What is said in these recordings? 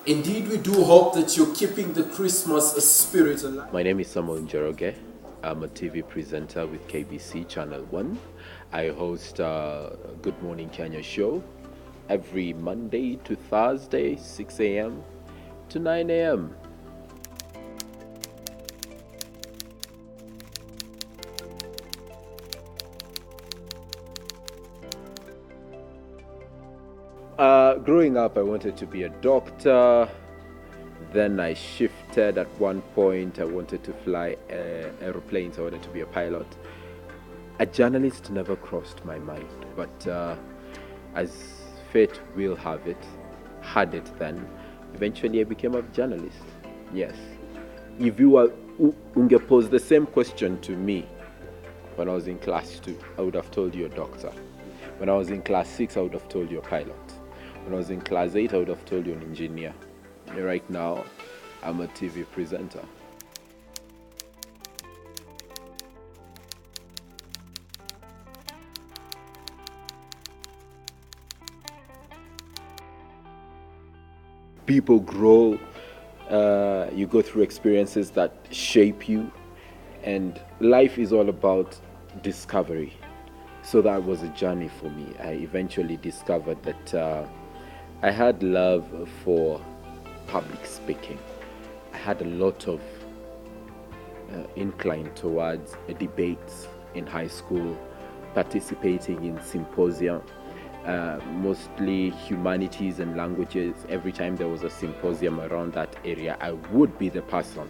Indeed, we do hope that you're keeping the Christmas spirit alive. My name is Samwel Njoroge. I'm a TV presenter with KBC Channel 1. I host Good Morning Kenya show every Monday to Thursday, 6 a.m. to 9 a.m. Growing up, I wanted to be a doctor. Then I shifted at one point. I wanted to fly aeroplanes. I wanted to be a pilot. A journalist never crossed my mind. But as fate will have it, had it then, eventually I became a journalist. Yes. If you were pose the same question to me when I was in class 2, I would have told you a doctor. When I was in class 6, I would have told you a pilot. When I was in class 8, I would have told you an engineer. Right now, I'm a TV presenter. People grow, you go through experiences that shape you, and life is all about discovery. So that was a journey for me. I eventually discovered that I had love for public speaking. I had a lot of incline towards debates in high school, participating in symposia, mostly humanities and languages. Every time there was a symposium around that area, I would be the person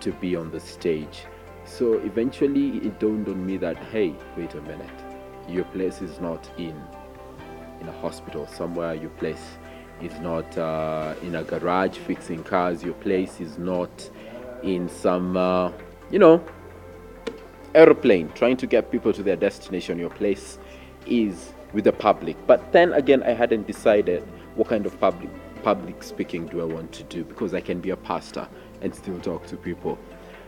to be on the stage. So eventually it dawned on me that, hey, wait a minute, your place is not in a hospital somewhere. Your place is not in a garage fixing cars. Your place is not in some, airplane trying to get people to their destination. Your place is with the public. But then again, I hadn't decided what kind of public speaking do I want to do, because I can be a pastor and still talk to people.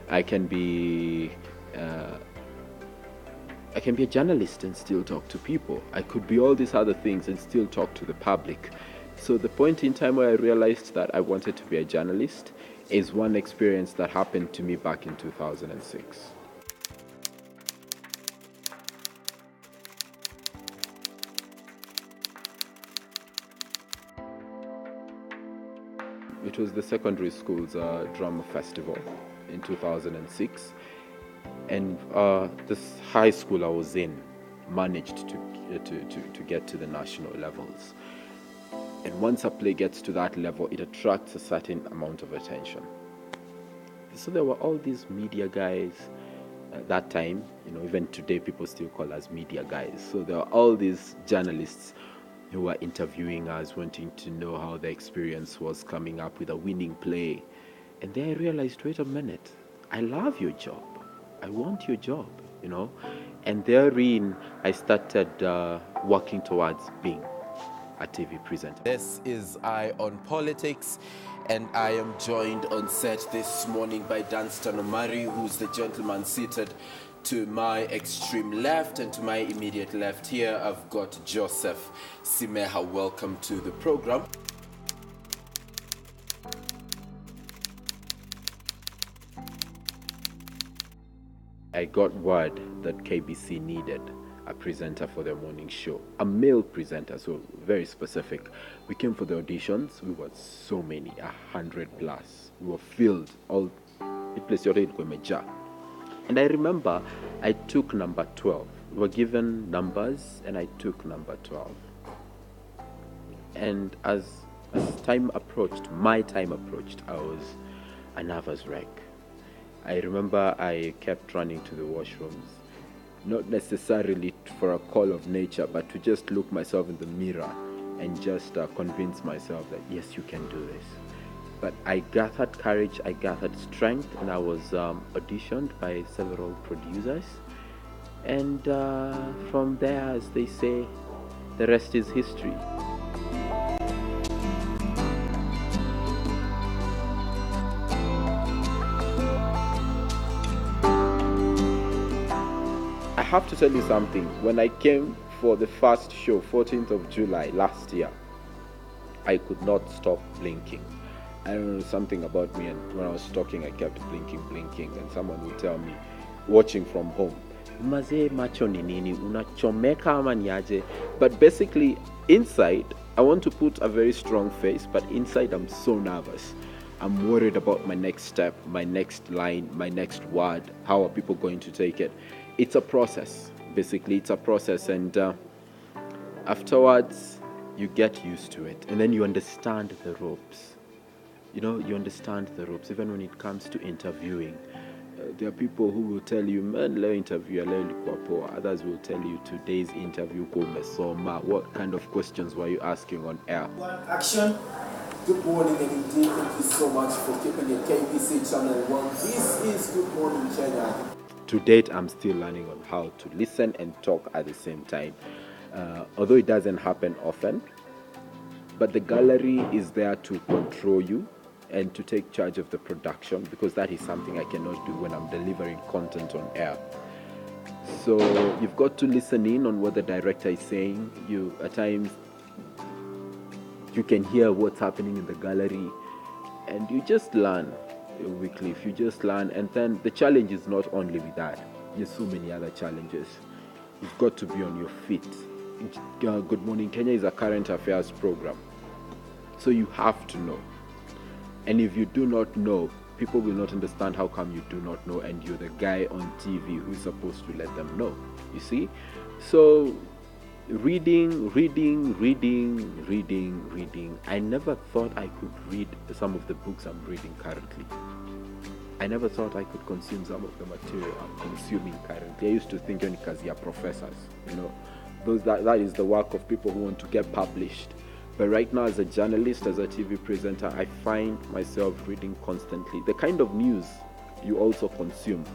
I can be a journalist and still talk to people. I could be all these other things and still talk to the public. So the point in time where I realized that I wanted to be a journalist is one experience that happened to me back in 2006. It was the secondary school's drama festival in 2006. And this high school I was in managed to get to the national levels. And once a play gets to that level, it attracts a certain amount of attention. So there were all these media guys at that time. Even today people still call us media guys. So there were all these journalists who were interviewing us, wanting to know how the experience was coming up with a winning play. And then I realized, wait a minute, I love your job. I want your job, And therein, I started working towards being a TV presenter. This is Eye on Politics, and I am joined on set this morning by Danstan Omari, who's the gentleman seated to my extreme left, and to my immediate left here, I've got Joseph Simeha. Welcome to the program. I got word that KBC needed a presenter for their morning show, a male presenter, so very specific. We came for the auditions. We were so many, 100 plus. We were filled. All the place already jar. And I remember I took number 12. We were given numbers, and I took number 12. And as time approached, my time approached, I was a nervous wreck. I remember I kept running to the washrooms, not necessarily for a call of nature, but to just look myself in the mirror and just convince myself that, yes, you can do this. But I gathered courage, I gathered strength, and I was auditioned by several producers. And from there, as they say, the rest is history. I have to tell you something. When I came for the first show, 14th of July last year, I could not stop blinking. I don't know, something about me, and when I was talking, I kept blinking, and someone would tell me, watching from home, Maze macho ni nini, unachomeka ama niaje? But basically, inside, I want to put a very strong face, but inside, I'm so nervous. I'm worried about my next step, my next line, my next word. How are people going to take it? It's a process. Basically, it's a process, and afterwards, you get used to it, and then you understand the ropes. You understand the ropes. Even when it comes to interviewing, there are people who will tell you, man, leo interview leo ilikuwa poa. Others will tell you, today's interview umesoma. What kind of questions were you asking on air? One action. Good morning, and indeed, thank you so much for keeping it KBC Channel 1. This is Good Morning Kenya. To date, I'm still learning on how to listen and talk at the same time. Although it doesn't happen often, but the gallery is there to control you and to take charge of the production, because that is something I cannot do when I'm delivering content on air. So you've got to listen in on what the director is saying. At times, you can hear what's happening in the gallery, and you just learn. Wycliffe, you just learn, and then the challenge is not only with that. There's so many other challenges. You've got to be on your feet. Good Morning Kenya is a current affairs program, so you have to know. And if you do not know, people will not understand how come you do not know, and you're the guy on TV who's supposed to let them know. You see? So reading. I never thought I could read some of the books I'm reading currently. I never thought I could consume some of the material I'm consuming currently. I used to think only because you're professors, that is the work of people who want to get published. But right now, as a journalist, as a TV presenter, I find myself reading constantly. The kind of news you also consume,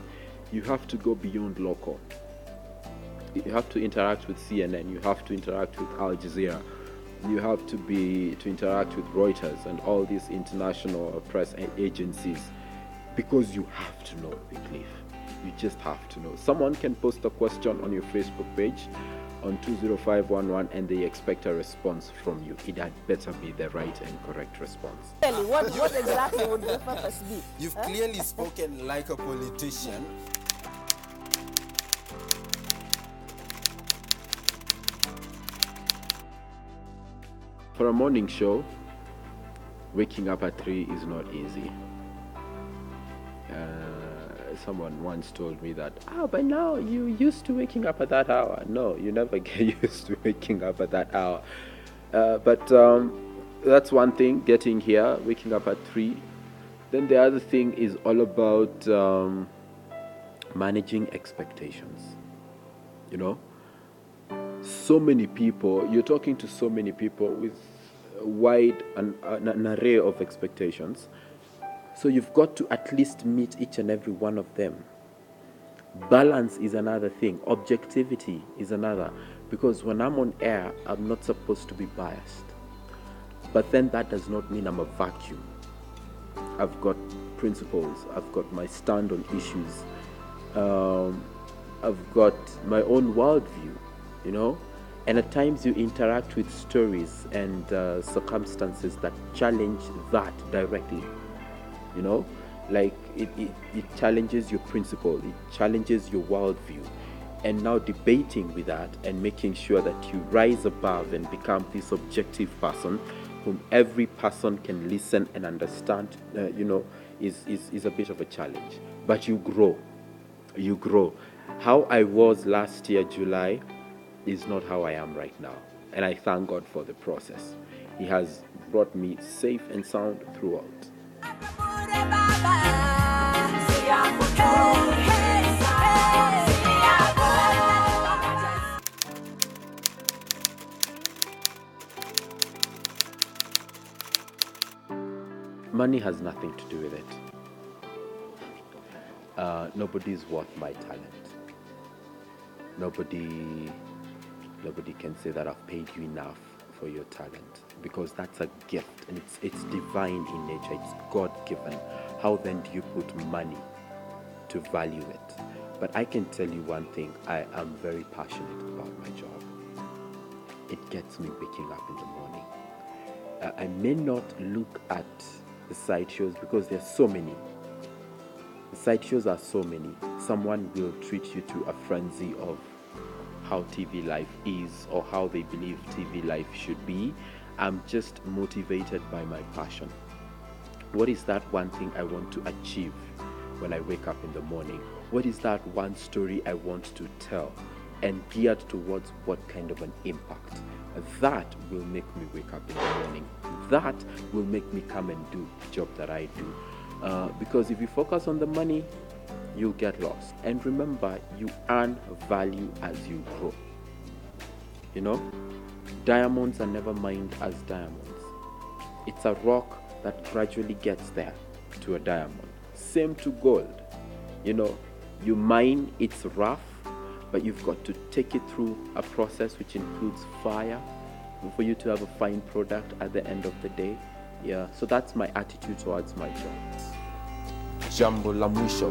you have to go beyond local. You have to interact with CNN, you have to interact with Al Jazeera, you have to interact with Reuters and all these international press agencies, because you have to know, Wycliffe. You just have to know. Someone can post a question on your Facebook page on 20511 and they expect a response from you. It had better be the right and correct response. What exactly would the purpose be? You've clearly spoken like a politician. For a morning show, waking up at 3 is not easy. Someone once told me that, by now you used to waking up at that hour. No, you never get used to waking up at that hour. But that's one thing, getting here, waking up at 3. Then the other thing is all about managing expectations. So many people, you're talking to so many people with wide an array of expectations. So you've got to at least meet each and every one of them. Balance is another thing. Objectivity is another. Because when I'm on air, I'm not supposed to be biased. But then that does not mean I'm a vacuum. I've got principles. I've got my stand on issues. I've got my own worldview, And at times you interact with stories and circumstances that challenge that directly. Like it challenges your principle, it challenges your worldview, and now debating with that and making sure that you rise above and become this objective person whom every person can listen and understand, is a bit of a challenge. But you grow. How I was last year, July, is not how I am right now. And I thank God for the process. He has brought me safe and sound throughout. Money has nothing to do with it. Nobody's worth my talent. Nobody can say that I've paid you enough for your talent, because that's a gift and it's divine in nature. It's God-given. How then do you put money to value it? But I can tell you one thing. I am very passionate about my job. It gets me waking up in the morning. I may not look at the side shows, because there's so many. The side shows are so many. Someone will treat you to a frenzy of how TV life is or how they believe TV life should be. I'm just motivated by my passion. What is that one thing I want to achieve when I wake up in the morning? What is that one story I want to tell, and geared towards what kind of an impact? That will make me wake up in the morning. That will make me come and do the job that I do. Because if you focus on the money, you'll get lost. And remember, you earn value as you grow. You know, diamonds are never mined as diamonds. It's a rock that gradually gets there to a diamond. Same to gold. You know, you mine, it's rough, but you've got to take it through a process which includes fire for you to have a fine product at the end of the day. Yeah, so that's my attitude towards my job. Jambo la mwisho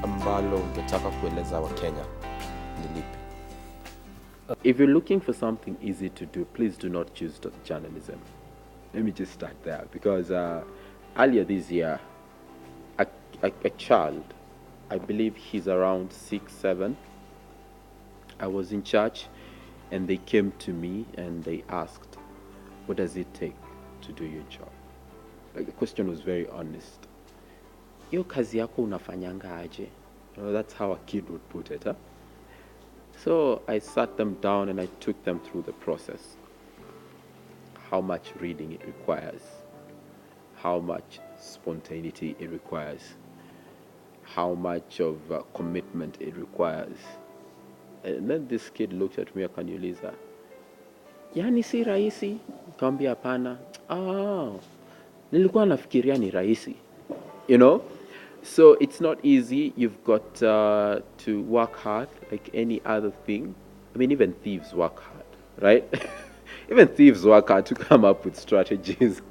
ambalo ungetaka kueleza Wakenya ni lipi? If you're looking for something easy to do, please do not choose journalism. Let me just start there, because earlier this year, a child, I believe he's around 6, 7, I was in church, and they came to me and they asked, what does it take to do your job? Like, the question was very honest. Yo kazi yako unafanyanga aje? You know, that's how a kid would put it. Huh? So I sat them down and I took them through the process. How much reading it requires, how much spontaneity it requires, how much of commitment it requires. And then this kid looked at me akaniuliza, yani si rahisi? Nikamwambia hapana. Nilikuwa nafikiria ni rahisi. You know? So it's not easy. You've got to work hard like any other thing. I mean, even thieves work hard, right? Even thieves work hard to come up with strategies.